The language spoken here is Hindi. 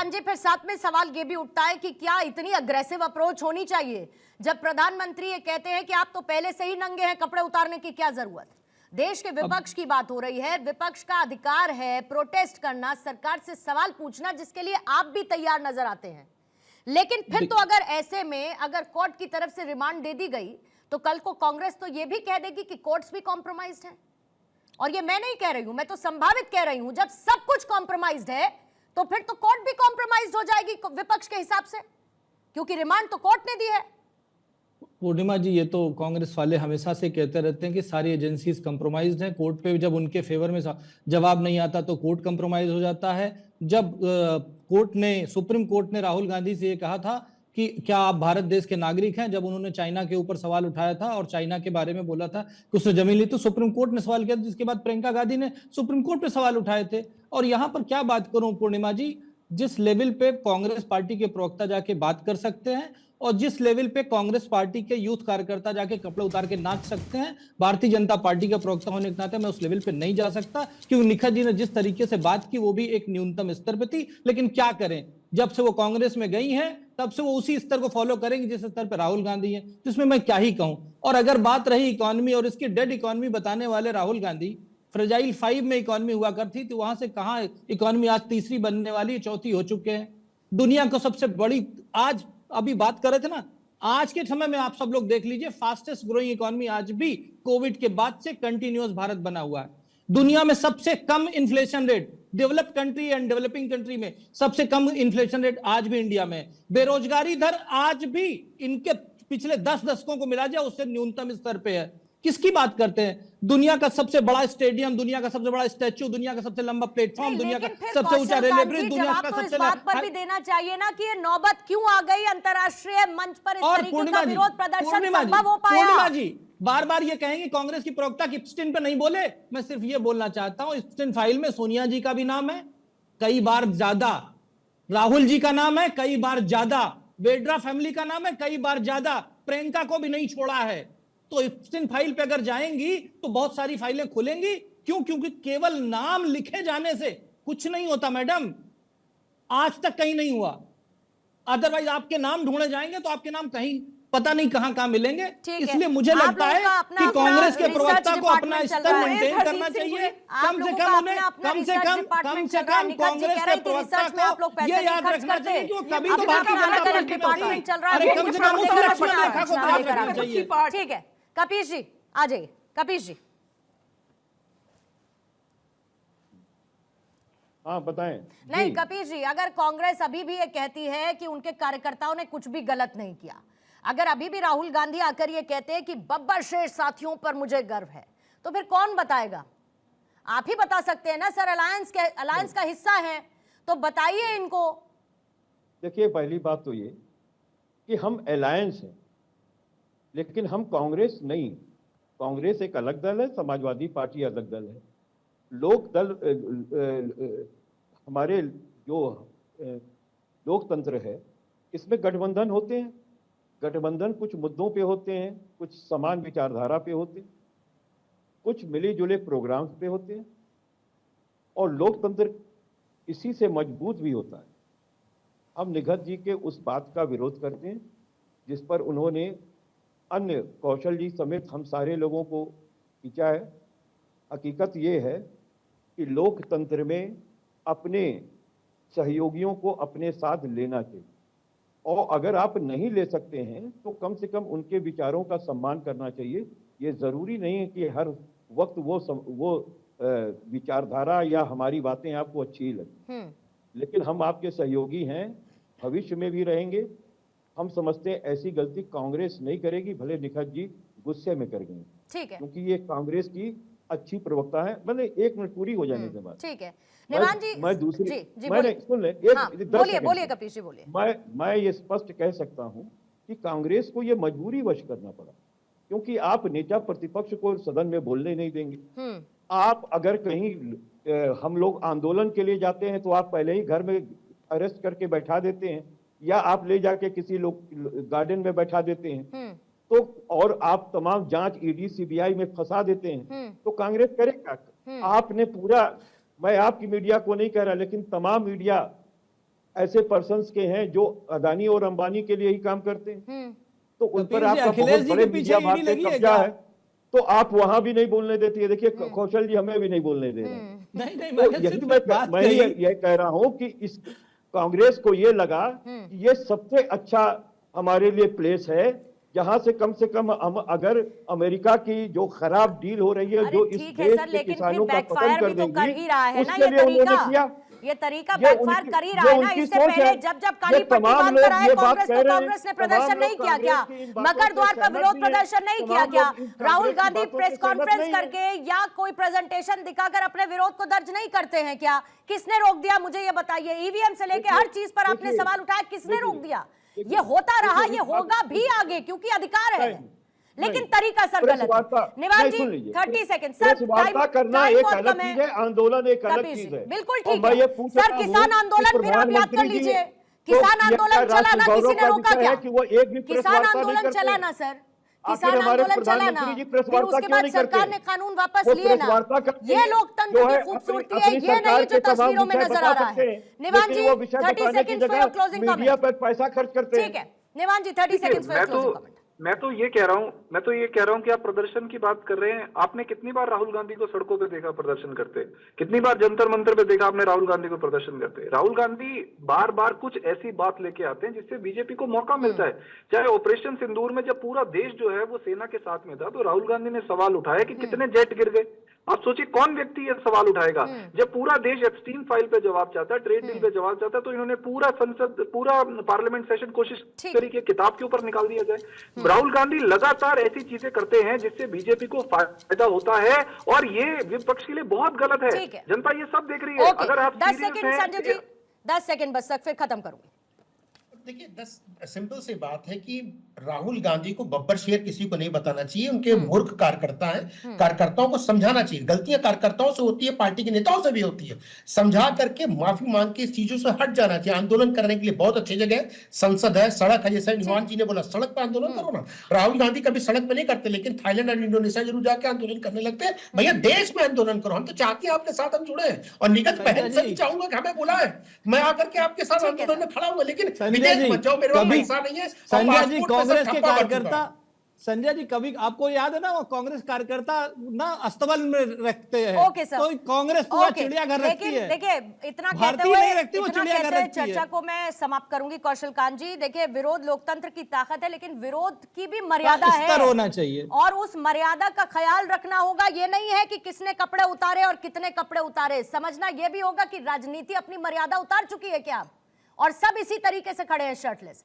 जी फिर साथ में सवाल ये भी उठता है कि क्या इतनी अग्रेसिव अप्रोच होनी चाहिए जब प्रधानमंत्री ये कहते हैं कि आप तो पहले से ही नंगे हैं, कपड़े उतारने की क्या जरूरत। देश के विपक्ष की बात हो रही है, विपक्ष का अधिकार है प्रोटेस्ट करना, सरकार से सवाल पूछना, जिसके लिए आप भी तैयार नजर आते हैं। लेकिन फिर तो अगर ऐसे में अगर कोर्ट की तरफ से रिमांड दे दी गई तो कल को कांग्रेस तो ये भी कह देगी कि कोर्ट्स भी कॉम्प्रोमाइज्ड हैं। और ये मैं नहीं कह रही हूं, मैं तो संभावित कह रही हूं, जब सब कुछ कॉम्प्रोमाइज्ड है तो फिर तो कोर्ट भी कॉम्प्रोमाइज्ड हो जाएगी विपक्ष के हिसाब से, क्योंकि रिमांड तो कोर्ट ने दी है। पूर्णिमा जी, ये तो कांग्रेस वाले हमेशा से कहते रहते हैं कि सारी एजेंसीज कंप्रोमाइज्ड हैं। कोर्ट पे जब उनके फेवर में जवाब नहीं आता तो कोर्ट कंप्रोमाइज हो जाता है। जब सुप्रीम कोर्ट ने राहुल गांधी से ये कहा था कि क्या आप भारत देश के नागरिक हैं, जब उन्होंने चाइना के ऊपर सवाल उठाया था और चाइना के बारे में बोला था कि उसने जमीन ली, तो सुप्रीम कोर्ट ने सवाल किया, जिसके बाद प्रियंका गांधी ने सुप्रीम कोर्ट पे सवाल उठाए थे। और यहां पर क्या बात करूं पूर्णिमा जी, जिस लेवल पे कांग्रेस पार्टी के प्रवक्ता जाके बात कर सकते हैं और जिस लेवल पे कांग्रेस पार्टी के यूथ कार्यकर्ता जाके कपड़े उतार के नाच सकते हैं, भारतीय जनता पार्टी का प्रवक्ता होने के नाते मैं उस लेवल पे नहीं जा सकता, क्योंकि निखत जी ने जिस तरीके से बात की वो भी एक न्यूनतम स्तर पे थी। लेकिन क्या करें, जब से वो कांग्रेस में गई हैं तब से वो उसी स्तर को फॉलो करेंगे जिस स्तर पर राहुल गांधी है, जिसमें मैं क्या ही कहूं। और अगर बात रही इकोनॉमी और इसकी डेड इकोनॉमी बताने वाले राहुल गांधी, फ्रेजाइल 5 में इकोनॉमी हुआ करती थी, वहां से कहां इकोनॉमी आज तीसरी बनने वाली, चौथी हो चुके हैं। दुनिया को सबसे बड़ी, आज अभी बात कर रहे थे ना, आज के समय में आप सब लोग देख लीजिए, फास्टेस्ट ग्रोइंग इकोनॉमी आज भी कोविड के बाद से कंटिन्यूअस भारत बना हुआ है। दुनिया में सबसे कम inflation rate, developed country and developing country में सबसे कम इन्फ्लेशन रेट आज भी इंडिया में। बेरोजगारी दर आज भी इनके पिछले 10 दशकों को मिला जाए उससे न्यूनतम स्तर पे है। किसकी बात करते हैं? दुनिया का सबसे बड़ा स्टेडियम, दुनिया का सबसे बड़ा स्टैच्यू, दुनिया का सबसे लंबा प्लेटफॉर्म, दुनिया का सबसे ऊंचा रेलवे ब्रिज, दुनिया का सबसे, इस बात पर भी देना चाहिए ना कि ये नौबत क्यों आ गई अंतर्राष्ट्रीय मंच पर इस तरीके का विरोध प्रदर्शन संभव हो पाया। पूर्णिमा जी बार बार ये कहेंगे कांग्रेस की प्रवक्ता की इप्स्टीन पे नहीं बोले, मैं सिर्फ ये बोलना चाहता हूं, इप्स्टीन फाइल में सोनिया जी का भी नाम है, कई बार ज्यादा, राहुल जी का नाम है कई बार ज्यादा, वेड्रा फैमिली का नाम है कई बार ज्यादा, प्रियंका को भी नहीं छोड़ा है। तो इप्स्टीन फाइल पे अगर जाएंगी तो बहुत सारी फाइलें खुलेंगी। क्यों? क्योंकि केवल नाम लिखे जाने से कुछ नहीं होता मैडम, आज तक कहीं नहीं हुआ। अदरवाइज आपके नाम ढूंढे जाएंगे तो आपके नाम कहीं पता नहीं कहां मिलेंगे। इसलिए मुझे लगता है कि कांग्रेस के प्रवक्ता को अपना स्तर मेंटेन करना चाहिए। कम से कम उन्हें कांग्रेस के प्रवक्ता को ये याद रखना चाहिए कि वो कभी तो भारतीय जनता पार्टी में चल रहा है, कम से कम उस लक्ष्मण रेखा को ध्यान रखना चाहिए। ठीक है, कपीश जी आ जाइए। कपीश जी, हाँ बताएं। नहीं कपीश जी, अगर कांग्रेस अभी भी ये कहती है कि उनके कार्यकर्ताओं ने कुछ भी गलत नहीं किया, अगर अभी भी राहुल गांधी आकर ये कहते हैं कि बब्बर शेर साथियों पर मुझे गर्व है, तो फिर कौन बताएगा? आप ही बता सकते हैं ना सर, अलायंस का हिस्सा है तो बताइए इनको। देखिए, पहली बात तो ये कि हम अलायंस हैं, लेकिन हम कांग्रेस नहीं। कांग्रेस एक अलग दल है, समाजवादी पार्टी अलग दल है। लोक दल हमारे जो लोकतंत्र है, इसमें गठबंधन होते हैं। गठबंधन कुछ मुद्दों पे होते हैं, कुछ समान विचारधारा पे होते हैं, कुछ मिले जुले प्रोग्राम्स पे होते हैं, और लोकतंत्र इसी से मजबूत भी होता है। हम निखत जी के उस बात का विरोध करते हैं जिस पर उन्होंने अन्य कौशल जी समेत हम सारे लोगों को खींचा है। हकीकत ये है कि लोकतंत्र में अपने सहयोगियों को अपने साथ लेना चाहिए, और अगर आप नहीं ले सकते हैं तो कम से कम उनके विचारों का सम्मान करना चाहिए। ये ज़रूरी नहीं है कि हर वक्त वो विचारधारा या हमारी बातें आपको अच्छी लगे, लेकिन हम आपके सहयोगी हैं, भविष्य में भी रहेंगे। हम समझते हैं ऐसी गलती कांग्रेस नहीं करेगी, भले निखत जी गुस्से में कर गए, ठीक है, क्योंकि ये कांग्रेस की अच्छी प्रवक्ता है। मैंने 1 मिनट पूरी हो जाने के बाद, ठीक है निवान जी, मैं दूसरी जी मैंने सुन ले, बोलिए कपीश जी बोलिए। मैं ये स्पष्ट कह सकता हूं कि कांग्रेस को ये मजबूरी वश करना पड़ा, क्योंकि आप नेता प्रतिपक्ष को सदन में बोलने नहीं देंगे। आप अगर कहीं हम लोग आंदोलन के लिए जाते हैं तो आप पहले ही घर में अरेस्ट करके बैठा देते हैं, या आप ले जाके किसी लोग गार्डन में बैठा देते हैं, तो और आप तमाम जांच ईडी सीबीआई में फंसा देते हैं, तो कांग्रेस करेगा। आपने पूरा, मैं आपकी मीडिया को नहीं कह रहा, लेकिन तमाम मीडिया ऐसे पर्सन्स के हैं जो अदानी और अंबानी के लिए ही काम करते हैं, तो उन पर कपिल जी, आपका अखिलेश बहुत जी बड़े के पीछे मीडिया ईडी भाग पे लगी है कब्जा क्या? है, तो आप वहां भी नहीं बोलने देती है। देखिए कौशल जी हमें भी नहीं बोलने दे रहे हैं। नहीं नहीं, तो मैंने यही सिर्फ बात मैं कही। ये कह रहा हूं कि इस कांग्रेस को ये लगा कि ये सबसे अच्छा हमारे लिए प्लेस है, जहां से कम हम अगर अमेरिका की जो खराब डील हो रही है, अरे जो इस ठीक है देश सर, के लेकिन फिर किसानों का पतन बैकफायर कर भी तो कर देंगी, ही रहा है ना उसके ये लिए उन्होंने तरीका। किया। ये तरीका ये बैकफायर उनकी- कर ही ये रहा है ना। उनकी इससे सोच पहले है। जब ये काली पट्टी तमाम बांध कर लोग आए ये बात कांग्रेस, कह तो रहे हैं, कांग्रेस ने तमाम प्रदर्शन लोग नहीं किया कांग्रेस क्या? की इन बातों मकर से द्वार पर सहमत विरोध भी हैं। प्रदर्शन नहीं किया तमाम क्या? लोग इन राहुल कांग्रेस की गांधी बातों प्रेस से सहमत कॉन्फ्रेंस नहीं हैं। करके या कोई प्रेजेंटेशन दिखाकर अपने विरोध को दर्ज नहीं करते हैं क्या? किसने रोक दिया, मुझे ये बताइए। ईवीएम से लेके हर चीज पर आपने देखिए, सवाल उठाया, किसने रोक दिया? देखिए, ये होता रहा, देखिए, ये इस बात- होगा भी आगे, क्योंकि अधिकार है। नहीं, लेकिन नहीं। तरीका सर प्रेस गलत वार्ता- है। निवाज नहीं, जी सुन लीजिए। 30 सेकंड प्रेस सर। वार्ता करना एक बहुत अलग कम है। चीज है, आंदोलन एक अलग कपिल चीज जी, है। बिल्कुल और ठीक मैं ये है पूछता सर। हूं किसान कि आंदोलन फिर आप याद कर प्रधानमंत्री जी लीजिए। तो किसान ये आंदोलन क्या चला ना, गौरव किसी ने का रोका विषय क्या? है कि वो एक भी प्रेस किसान वार्ता नहीं आंदोलन करते चला हैं। ना सर, आखिर किसान हमारे आंदोलन चला ना, प्रधानमंत्री जी प्रेस फिर वार्ता उसके क्यों बाद नहीं करते सरकार हैं? ने कानून वापस वो लिए प्रेस ना। वार्ता करते ये हैं, लोकतंत्र जो की है खूबसूरती अपनी है, ये सरकार नहीं जो के तमाम तस्वीरों में विषय नजर बता आ रहा सकते है। हैं, निवान लेकिन जी वो विषय 30 बताने की सेकंड्स फॉर योर जगह क्लोजिंग मीडिया कमेंट। पर पैसा खर्च करते हैं। ठीक है निवान जी 30 seconds for your closing comment. मैं तो ये कह रहा हूँ कि आप प्रदर्शन की बात कर रहे हैं। आपने कितनी बार राहुल गांधी को सड़कों पे देखा प्रदर्शन करते? कितनी बार जंतर मंतर पे देखा आपने राहुल गांधी को प्रदर्शन करते? राहुल गांधी बार बार कुछ ऐसी बात लेके आते हैं जिससे बीजेपी को मौका मिलता है। चाहे ऑपरेशन सिंदूर में जब पूरा देश जो है वो सेना के साथ में था, तो राहुल गांधी ने सवाल उठाया कि कितने जेट गिर गए। आप सोचिए कौन व्यक्ति ये सवाल उठाएगा? जब पूरा देश एप्स्टीन फाइल पे जवाब चाहता है, ट्रेड डील पे जवाब चाहता है, तो इन्होंने पूरा पार्लियामेंट सेशन कोशिश करी कि किताब के ऊपर निकाल दिया जाए। राहुल गांधी लगातार ऐसी चीजें करते हैं जिससे बीजेपी को फायदा होता है, और ये विपक्ष के लिए बहुत गलत है। जनता ये सब देख रही है। अगर आप 10 सेकंड संजय जी, 10 सेकंड बस तक, फिर खत्म करूंगी। देखिए 10 सिंपल सी बात है कि राहुल गांधी को बब्बर शेर किसी को नहीं बताना चाहिए। उनके मूर्ख कार्यकर्ता हैं, कार्यकर्ताओं को समझाना चाहिए। गलतियां कार्यकर्ताओं से होती है, पार्टी के नेताओं से भी होती है। समझा करके माफी मांग के इस चीजों से हट जाना चाहिए। आंदोलन करने के लिए बहुत अच्छी जगह है, संसद है, सड़क है। जैसे निवान जी ने बोला, सड़क पर आंदोलन करो ना। राहुल गांधी कभी सड़क पर नहीं करते, लेकिन थाईलैंड और इंडोनेशिया जरूर जाके आंदोलन करने लगते हैं। भैया देश में आंदोलन करो। हम तो चाहते हैं आपके साथ हम जुड़े, और निगत बहन से भी चाहूंगा कि हमें बुलाए, मैं आकर के आपके साथ आंदोलन में खड़ा हुआ। लेकिन विदेश मत जाओ, मेरे ऐसा नहीं है। संजय जी कांग्रेस के कार्यकर्ता, संजय जी कभी आपको याद है ना, वो कांग्रेस कार्यकर्ता ना अस्तबल में रखते हैं। ओके सर, तो कांग्रेस पूरा चिड़ियाघर रखती है। देखिए इतना कहते हुए चर्चा को मैं समाप्त करूंगी। कौशल कांत जी, देखिए विरोध लोकतंत्र की ताकत है, लेकिन विरोध की भी मर्यादा है, स्तर होना चाहिए, और उस मर्यादा का ख्याल रखना होगा। ये नहीं है कि किसने कपड़े उतारे और कितने कपड़े उतारे। समझना यह भी होगा कि राजनीति अपनी मर्यादा उतार चुकी है क्या, और सब इसी तरीके से खड़े हैं शर्टलेस।